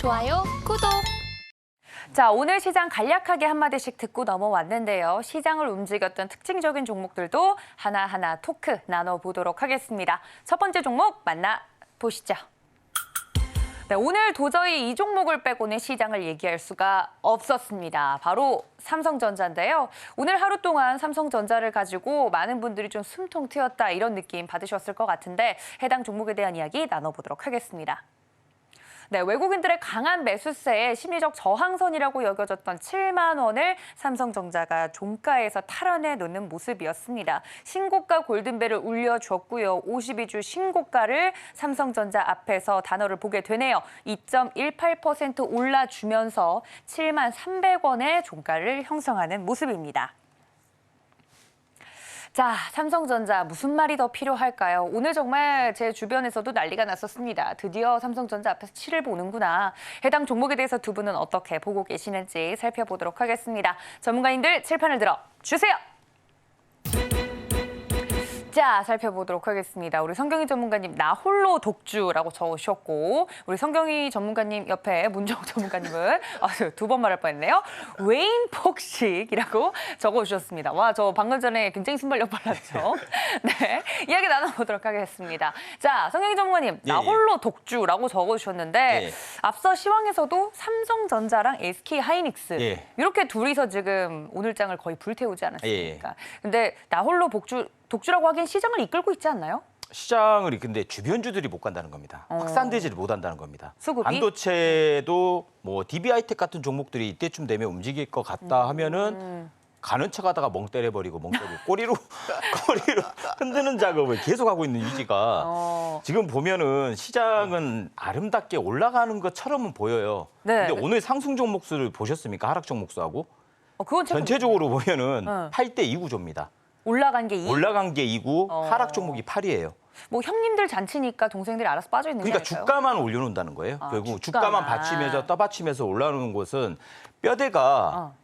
좋아요, 구독. 자, 오늘 시장 간략하게 한마디씩 듣고 넘어왔는데요. 시장을 움직였던 특징적인 종목들도 하나하나 토크 나눠보도록 하겠습니다. 첫 번째 종목 만나보시죠. 네, 오늘 도저히 이 종목을 빼고는 시장을 얘기할 수가 없었습니다. 바로 삼성전자인데요. 오늘 하루 동안 삼성전자를 가지고 많은 분들이 좀 숨통 트였다 이런 느낌 받으셨을 것 같은데 해당 종목에 대한 이야기 나눠보도록 하겠습니다. 네, 외국인들의 강한 매수세에 심리적 저항선이라고 여겨졌던 7만 원을 삼성전자가 종가에서 탈환해 놓는 모습이었습니다. 신고가 골든벨을 울려줬고요. 52주 신고가를 삼성전자 앞에서 단어를 보게 되네요. 2.18% 올라주면서 7만 300원의 종가를 형성하는 모습입니다. 자, 삼성전자 무슨 말이 더 필요할까요? 오늘 정말 제 주변에서도 난리가 났었습니다. 드디어 삼성전자 앞에서 7을 보는구나. 해당 종목에 대해서 두 분은 어떻게 보고 계시는지 살펴보도록 하겠습니다. 전문가님들 칠판을 들어 주세요. 자, 살펴보도록 하겠습니다. 우리 성경희 전문가님 나 홀로 독주라고 적으셨고 우리 성경희 전문가님 옆에 문정욱 전문가님은 두 번 말할 뻔했네요. 웨인 폭식이라고 적어주셨습니다. 와, 저 방금 전에 굉장히 순발력 빨랐죠. 네, 이야기 나눠보도록 하겠습니다. 자, 성경희 전문가님 나 홀로 독주라고 적어주셨는데 앞서 시황에서도 삼성전자랑 SK하이닉스 이렇게 둘이서 지금 오늘장을 거의 불태우지 않았습니까? 근데 나 홀로 독주라고 하기엔 시장을 이끌고 있지 않나요? 시장을 근데 주변주들이 못 간다는 겁니다. 확산되지를 못한다는 겁니다. 수급이? 반도체도 뭐 DB하이텍 같은 종목들이 이때쯤 되면 움직일 것 같다 하면은 가는 척하다가 멍 때려버리고 꼬리로 흔드는 작업을 계속하고 있는 위기가 지금 보면은 시장은 아름답게 올라가는 것처럼은 보여요. 네. 근데 오늘 상승 종목수를 보셨습니까? 하락 종목수하고? 그건 전체적으로 보면은 8대 2 구조입니다. 올라간 게 2? 올라간 게 2고 하락 종목이 8이에요. 뭐 형님들 잔치니까 동생들이 알아서 빠져 있는 게 그러니까 아닐까요? 주가만 올려놓는다는 거예요. 결국 주가만 받치면서 떠받치면서 올라오는 것은 뼈대가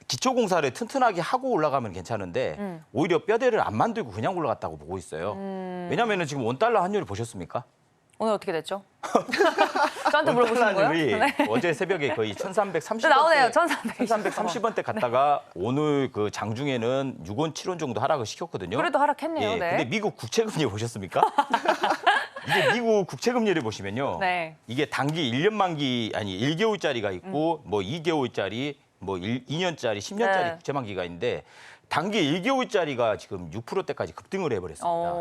기초공사를 튼튼하게 하고 올라가면 괜찮은데 오히려 뼈대를 안 만들고 그냥 올라갔다고 보고 있어요. 왜냐하면 지금 원달러 환율을 보셨습니까? 오늘 어떻게 됐죠? 저한테 물어보시는 거예요? 네. 어제 새벽에 거의 1330원대 나오네요. 1330원대 갔다가 오늘 그 장중에는 6원, 7원 정도 하락을 시켰거든요. 그래도 하락했네요. 네. 근데 미국 국채금리 보셨습니까? 이게 미국 국채금리를 보시면요. 이게 단기 1년 만기 아니 1개월짜리가 있고 뭐 2개월짜리 뭐 2년짜리, 10년짜리 국채 만기가 있는데 단기 1개월짜리가 지금 6%대까지 급등을 해버렸습니다.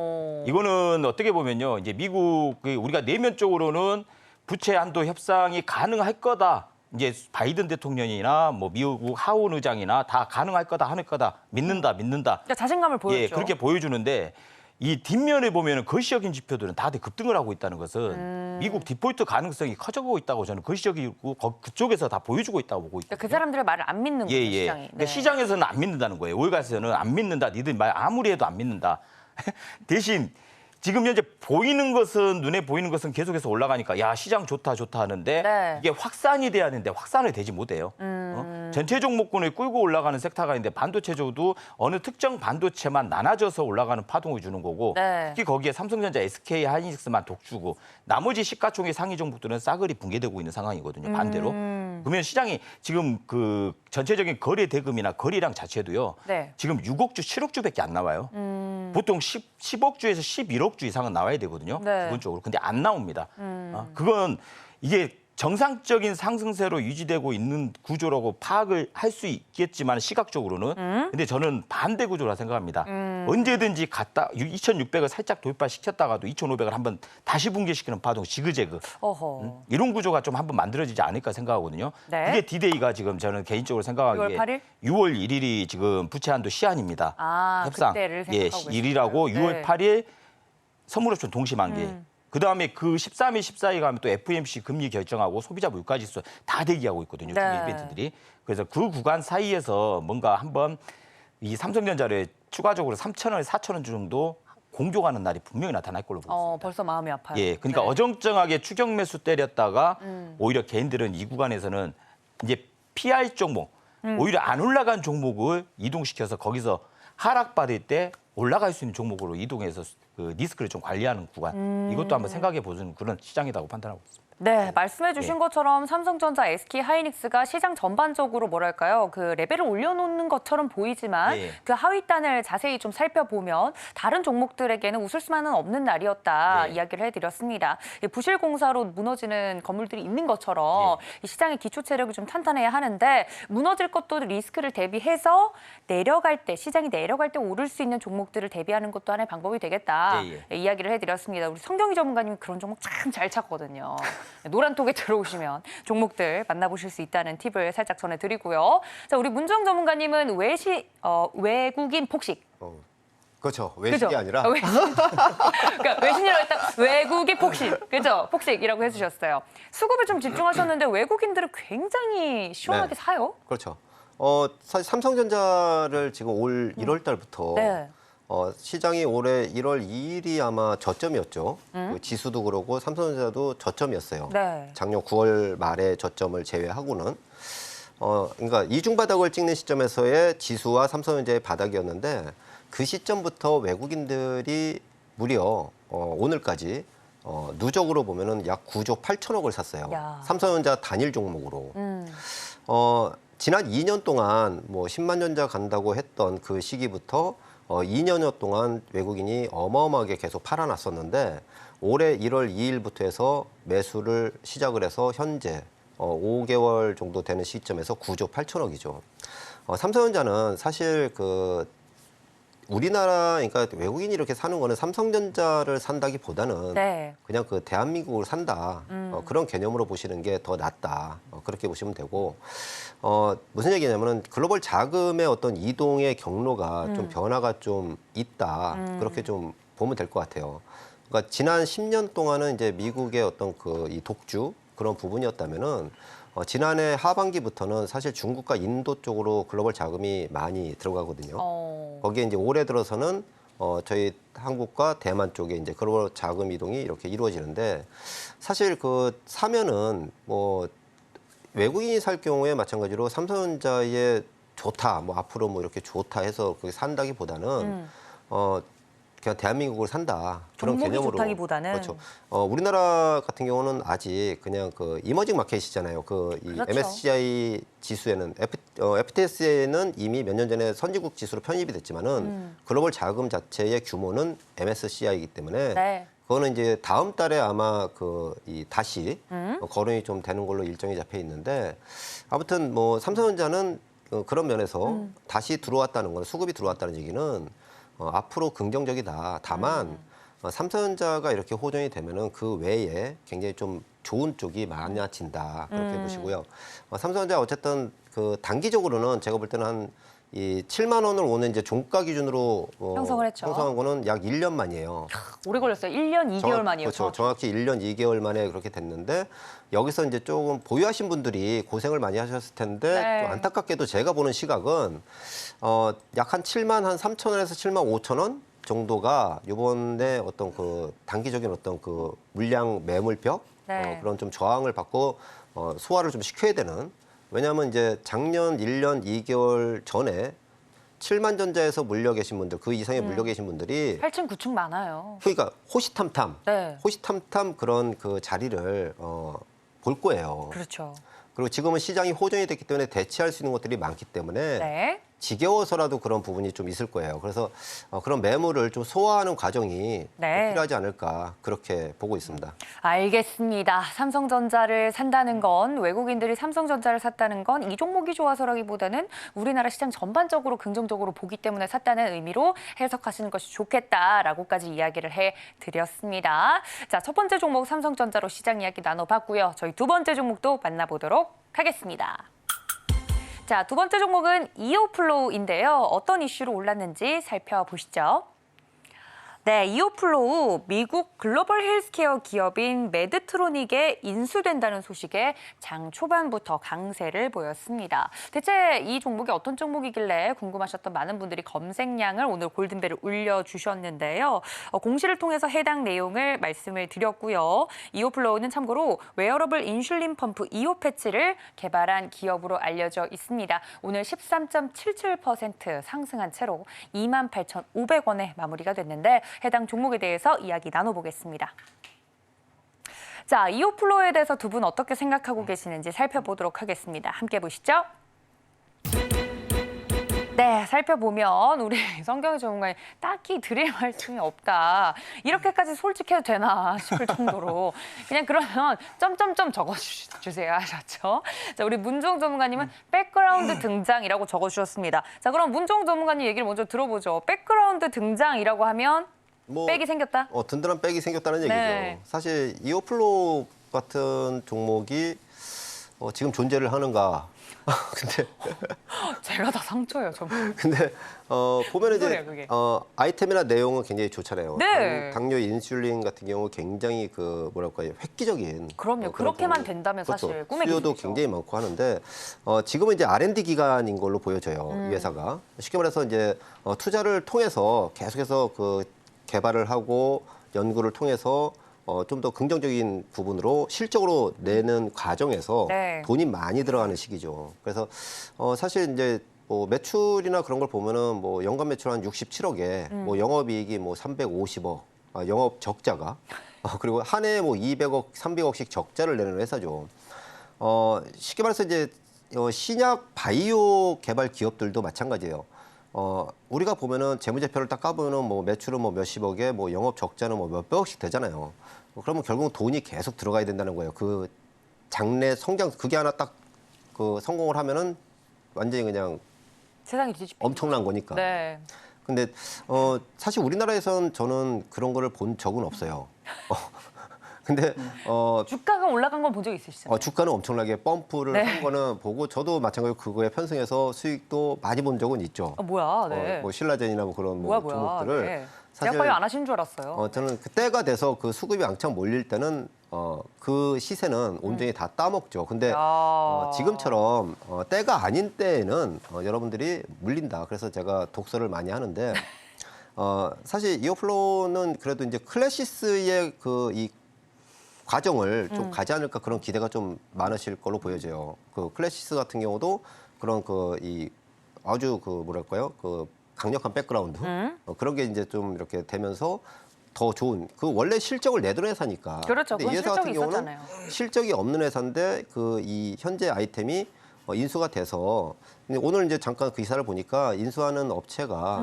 이거는 어떻게 보면요, 이제 미국 우리가 내면적으로는 부채 한도 협상이 가능할 거다. 이제 바이든 대통령이나 뭐 미국 하원 의장이나 다 가능할 거다, 하는 거다, 믿는다. 그러니까 자신감을 보여주죠. 그렇게 보여주는데 이 뒷면에 보면은 거시적인 지표들은 다들 급등을 하고 있다는 것은 미국 디폴트 가능성이 커져가고 있다고 저는 거시적이고 그쪽에서 다 보여주고 있다고 보고 있거든요. 그러니까 그 사람들의 말을 안 믿는 거예요, 시장이. 그러니까 시장에서는 안 믿는다는 거예요. 월가에서는 안 믿는다. 니들 말 아무리 해도 안 믿는다. 대신 지금 현재 눈에 보이는 것은 계속해서 올라가니까 야, 시장 좋다 하는데 이게 확산이 돼야 되는데 확산을 되지 못해요. 전체 종목군을 끌고 올라가는 섹터가 있는데 반도체도 어느 특정 반도체만 나눠져서 올라가는 파동을 주는 거고 특히 거기에 삼성전자, SK, 하이닉스만 독주고 나머지 시가총액 상위 종목들은 싸그리 붕괴되고 있는 상황이거든요. 반대로. 그러면 시장이 지금 그 전체적인 거래 대금이나 거래량 자체도요. 지금 6억 주, 7억 주밖에 안 나와요. 보통 10억 주에서 11억 주 이상은 나와야 되거든요. 기본적으로. 근데 안 나옵니다. 그건 이게 정상적인 상승세로 유지되고 있는 구조라고 파악을 할 수 있겠지만 시각적으로는 근데 저는 반대 구조라 생각합니다. 언제든지 갔다 2,600을 살짝 돌파시켰다가도 2,500을 한번 다시 붕괴시키는 파동 지그재그 이런 구조가 좀 한번 만들어지지 않을까 생각하거든요. 그게 D-Day가 지금 저는 개인적으로 생각하기에 6월 1일이 지금 부채 한도 시한입니다. 협상 그때를 생각하고 1일하고 6월 8일 선물옵션 동시 만기. 그다음에 그 13일, 14일 가면 또 FOMC 금리 결정하고 소비자 물가지수 다 대기하고 있거든요. 중요 이벤트들이. 그래서 그 구간 사이에서 뭔가 한번 이 삼성전자를 추가적으로 3,000원, 4,000원 정도 공격하는 날이 분명히 나타날 걸로 보고 있습니다. 벌써 마음이 아파요. 그러니까 어정쩡하게 추격 매수 때렸다가 오히려 개인들은 이 구간에서는 이제 PR 종목, 오히려 안 올라간 종목을 이동시켜서 거기서 하락받을 때 올라갈 수 있는 종목으로 이동해서 그 리스크를 좀 관리하는 구간 이것도 한번 생각해 보는 그런 시장이라고 판단하고 있습니다. 네, 말씀해 주신 것처럼 삼성전자, SK하이닉스가 시장 전반적으로 뭐랄까요? 그 레벨을 올려놓는 것처럼 보이지만 그 하위단을 자세히 좀 살펴보면 다른 종목들에게는 웃을 수만은 없는 날이었다 이야기를 해드렸습니다. 부실공사로 무너지는 건물들이 있는 것처럼 이 시장의 기초 체력이 좀 탄탄해야 하는데 무너질 것도 리스크를 대비해서 내려갈 때, 시장이 내려갈 때 오를 수 있는 종목들을 대비하는 것도 하나의 방법이 되겠다 이야기를 해드렸습니다. 우리 성경희 전문가님이 그런 종목 참 잘 찾거든요. 노란톡에 들어오시면 종목들 만나보실 수 있다는 팁을 살짝 전해드리고요. 자, 우리 문정 전문가님은 외국인 폭식. 그렇죠. 외식이 그죠? 아니라. 그러니까 외신이라고 했다. 외국인 폭식. 그죠? 폭식이라고 해주셨어요. 수급에 좀 집중하셨는데 외국인들은 굉장히 시원하게 사요? 그렇죠. 사실 삼성전자를 지금 올 1월 달부터 시장이 올해 1월 2일이 아마 저점이었죠. 그 지수도 그러고 삼성전자도 저점이었어요. 작년 9월 말에 저점을 제외하고는. 그러니까 이중 바닥을 찍는 시점에서의 지수와 삼성전자의 바닥이었는데 그 시점부터 외국인들이 무려 오늘까지 누적으로 보면은 약 9조 8천억을 샀어요. 삼성전자 단일 종목으로. 지난 2년 동안 뭐 10만 전자 간다고 했던 그 시기부터 2년여 동안 외국인이 어마어마하게 계속 팔아놨었는데 올해 1월 2일부터 해서 매수를 시작을 해서 현재 5개월 정도 되는 시점에서 9조 8천억이죠. 삼성전자는 사실 그 우리나라, 그러니까 외국인이 이렇게 사는 거는 삼성전자를 산다기보다는 그냥 그 대한민국을 산다. 그런 개념으로 보시는 게 더 낫다. 그렇게 보시면 되고, 무슨 얘기냐면은 글로벌 자금의 어떤 이동의 경로가 좀 변화가 좀 있다. 그렇게 좀 보면 될 것 같아요. 그러니까 지난 10년 동안은 이제 미국의 어떤 그 이 독주 그런 부분이었다면은 지난해 하반기부터는 사실 중국과 인도 쪽으로 글로벌 자금이 많이 들어가거든요. 거기에 이제 올해 들어서는 저희 한국과 대만 쪽에 이제 글로벌 자금 이동이 이렇게 이루어지는데 사실 그 사면은 뭐 외국인이 살 경우에 마찬가지로 삼성전자에 좋다, 뭐 앞으로 뭐 이렇게 좋다 해서 그게 산다기보다는 그냥 대한민국을 산다 그런 개념으로. 좋다기보다는. 그렇죠. 우리나라 같은 경우는 아직 그냥 그 이머징 마켓이잖아요. 그 이 MSCI 지수에는 FTS에는 이미 몇 년 전에 선진국 지수로 편입이 됐지만은 글로벌 자금 자체의 규모는 MSCI이기 때문에 그거는 이제 다음 달에 아마 다시 거론이 좀 되는 걸로 일정이 잡혀 있는데 아무튼 뭐 삼성전자는 그런 면에서 다시 들어왔다는 건 수급이 들어왔다는 얘기는 앞으로 긍정적이다. 다만 삼성전자가 이렇게 호전이 되면은 그 외에 굉장히 좀 좋은 쪽이 많아진다. 그렇게 보시고요. 삼성전자 어쨌든 그 단기적으로는 제가 볼 때는 한 이 7만 원을 오는 이제 종가 기준으로 형성을 했죠. 형성한 거는 약 1년 만이에요. 오래 걸렸어요. 1년 2개월 만이요. 그렇죠. 정확히 1년 2개월 만에 그렇게 됐는데 여기서 이제 조금 보유하신 분들이 고생을 많이 하셨을 텐데 좀 안타깝게도 제가 보는 시각은 약 한 7만 한 3천 원에서 7만 5천 원 정도가 이번에 어떤 그 단기적인 어떤 그 물량 매물벽 그런 좀 저항을 받고 소화를 좀 시켜야 되는. 왜냐하면 이제 작년 1년 2개월 전에 7만 전자에서 물려 계신 분들, 그 이상의 물려 계신 분들이 8층, 9층 많아요. 그러니까 호시탐탐 그런 그 자리를 볼 거예요. 그렇죠. 그리고 지금은 시장이 호전이 됐기 때문에 대체할 수 있는 것들이 많기 때문에 지겨워서라도 그런 부분이 좀 있을 거예요. 그래서 그런 매물을 좀 소화하는 과정이 필요하지 않을까 그렇게 보고 있습니다. 알겠습니다. 삼성전자를 산다는 건 외국인들이 삼성전자를 샀다는 건 이 종목이 좋아서라기보다는 우리나라 시장 전반적으로 긍정적으로 보기 때문에 샀다는 의미로 해석하시는 것이 좋겠다라고까지 이야기를 해드렸습니다. 자, 첫 번째 종목 삼성전자로 시장 이야기 나눠봤고요. 저희 두 번째 종목도 만나보도록 하겠습니다. 자, 두 번째 종목은 이오플로우인데요. 어떤 이슈로 올랐는지 살펴보시죠. 네, 이오플로우 미국 글로벌 헬스케어 기업인 메드트로닉에 인수된다는 소식에 장 초반부터 강세를 보였습니다. 대체 이 종목이 어떤 종목이길래 궁금하셨던 많은 분들이 검색량을 오늘 골든벨을 울려주셨는데요. 공시를 통해서 해당 내용을 말씀을 드렸고요. 이오플로우는 참고로 웨어러블 인슐린 펌프 이오패치를 개발한 기업으로 알려져 있습니다. 오늘 13.77% 상승한 채로 28,500원에 마무리가 됐는데 해당 종목에 대해서 이야기 나눠보겠습니다. 자, 이오플로우에 대해서 두 분 어떻게 생각하고 계시는지 살펴보도록 하겠습니다. 함께 보시죠. 네, 살펴보면 우리 성경의 전문가님 딱히 드릴 말씀이 없다. 이렇게까지 솔직해도 되나 싶을 정도로 그냥 그러면 점점점 적어주세요 하셨죠. 자, 우리 문종 전문가님은 백그라운드 등장이라고 적어주셨습니다. 자, 그럼 문종 전문가님 얘기를 먼저 들어보죠. 백그라운드 등장이라고 하면 백이 생겼다? 든든한 백이 생겼다는 얘기죠. 네. 사실 이오플로우 같은 종목이 지금 존재를 하는가? 근데 제가 다 상처예요, 전문. 근데 보면은 소리야, 이제 그게. 아이템이나 내용은 굉장히 좋잖아요. 네. 당뇨 인슐린 같은 경우 굉장히 뭐랄까요 획기적인. 그럼요. 그런 그렇게만 종목. 된다면 사실 그렇죠. 꿈의 수요도 기술이죠. 굉장히 많고 하는데 지금은 이제 R&D 기간인 걸로 보여져요. 이 회사가 쉽게 말해서 이제 투자를 통해서 계속해서 그 개발을 하고 연구를 통해서 좀 더 긍정적인 부분으로 실적으로 내는 과정에서 네. 돈이 많이 들어가는 시기죠. 그래서 사실 이제 뭐 매출이나 그런 걸 보면은 뭐 연간 매출 한 67억에 뭐 영업이익이 뭐 350억, 영업 적자가 그리고 한 해에 뭐 200억, 300억씩 적자를 내는 회사죠. 쉽게 말해서 이제 신약 바이오 개발 기업들도 마찬가지예요. 우리가 보면은 재무제표를 딱 까보면은 뭐 매출은 뭐 몇십억에 뭐 영업 적자는 뭐 몇백억씩 되잖아요. 그러면 결국 돈이 계속 들어가야 된다는 거예요. 그 장래 성장 그게 하나 딱 그 성공을 하면은 완전히 그냥 세상이 뒤집혀. 엄청난 거니까. 네. 근데 사실 우리나라에선 저는 그런 거를 본 적은 없어요. 근데 주가가 올라간 건 본 적 있으시죠? 주가는 엄청나게 펌프를 네. 한 거는 보고 저도 마찬가지로 그거에 편승해서 수익도 많이 본 적은 있죠. 뭐야, 네. 뭐 신라젠이나 뭐 그런 뭐 뭐야. 종목들을 네. 사실 제가 안 하신 줄 알았어요. 저는 그때가 돼서 그 수급이 왕창 몰릴 때는 그 시세는 온전히 다 따먹죠. 근데 야. 지금처럼 때가 아닌 때에는 여러분들이 물린다. 그래서 제가 독서를 많이 하는데 사실 이오플로우는 그래도 이제 클래시스의 그 이 과정을 좀 가지 않을까 그런 기대가 좀 많으실 걸로 보여져요. 그 클래시스 같은 경우도 그런 그 이 아주 그 뭐랄까요 그 강력한 백그라운드 그런 게 이제 좀 이렇게 되면서 더 좋은 그 원래 실적을 내던 회사니까. 그렇죠. 근데 이 그건 회사 같은 실적이 경우는 있었잖아요. 실적이 없는 회사인데 그 이 현재 아이템이 인수가 돼서 근데 오늘 이제 잠깐 그 기사를 보니까 인수하는 업체가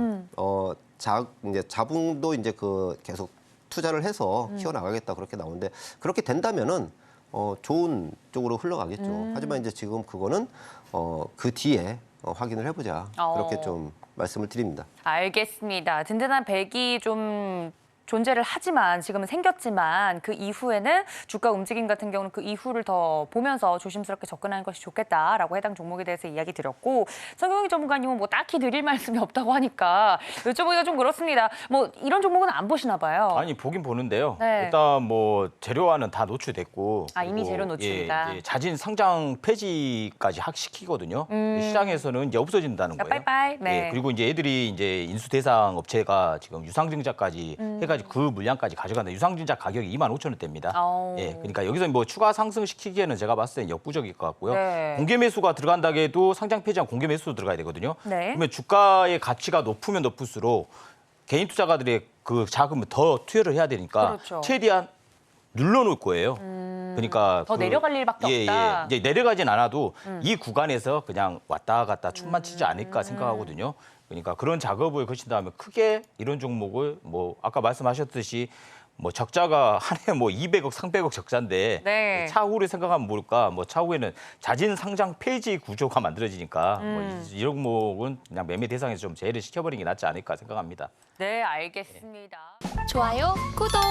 이제 자본도 이제 그 계속 투자를 해서 키워나가겠다 그렇게 나오는데 그렇게 된다면은 좋은 쪽으로 흘러가겠죠. 하지만 이제 지금 그거는 그 뒤에 확인을 해보자 그렇게 좀 말씀을 드립니다. 알겠습니다. 든든한 백이 좀 존재를 하지만 지금은 생겼지만 그 이후에는 주가 움직임 같은 경우는 그 이후를 더 보면서 조심스럽게 접근하는 것이 좋겠다라고 해당 종목에 대해서 이야기 드렸고 성경희 전문가님은 뭐 딱히 드릴 말씀이 없다고 하니까 여쭤보기가 좀 그렇습니다. 뭐 이런 종목은 안 보시나 봐요. 아니 보긴 보는데요. 네. 일단 뭐 재료화는 다 노출됐고 이미 그리고 재료 노출이다. 이제 자진 상장 폐지까지 시키거든요. 시장에서는 이제 없어진다는 그러니까 거예요. 빠이빠이. 네. 그리고 이제 애들이 이제 인수 대상 업체가 지금 유상증자까지 해가지고 그 물량까지 가져간다. 유상증자 가격이 25,000원대입니다. 그러니까 여기서 뭐 추가 상승시키기에는 제가 봤을 때는 역부족일 것 같고요. 네. 공개 매수가 들어간다고 해도 상장 폐지한 공개 매수도 들어가야 되거든요. 네. 그러면 주가의 가치가 높으면 높을수록 개인 투자가들의 그 자금을 더 투여를 해야 되니까 그렇죠. 최대한 눌러놓을 거예요. 그러니까 더 내려갈 일밖에 없다. 이제 내려가진 않아도 이 구간에서 그냥 왔다 갔다 춤만 치지 않을까 생각하거든요. 그러니까 그런 작업을 거친 다음에 크게 이런 종목을 뭐 아까 말씀하셨듯이 뭐 적자가 한 해 뭐 200억, 300억 적자인데 네. 차후를 생각하면 뭘까? 뭐 차후에는 자진 상장 폐지 구조가 만들어지니까 뭐 이런 종목은 그냥 매매 대상에서 좀 제외를 시켜버리는 게 낫지 않을까 생각합니다. 네, 알겠습니다. 좋아요, 구독.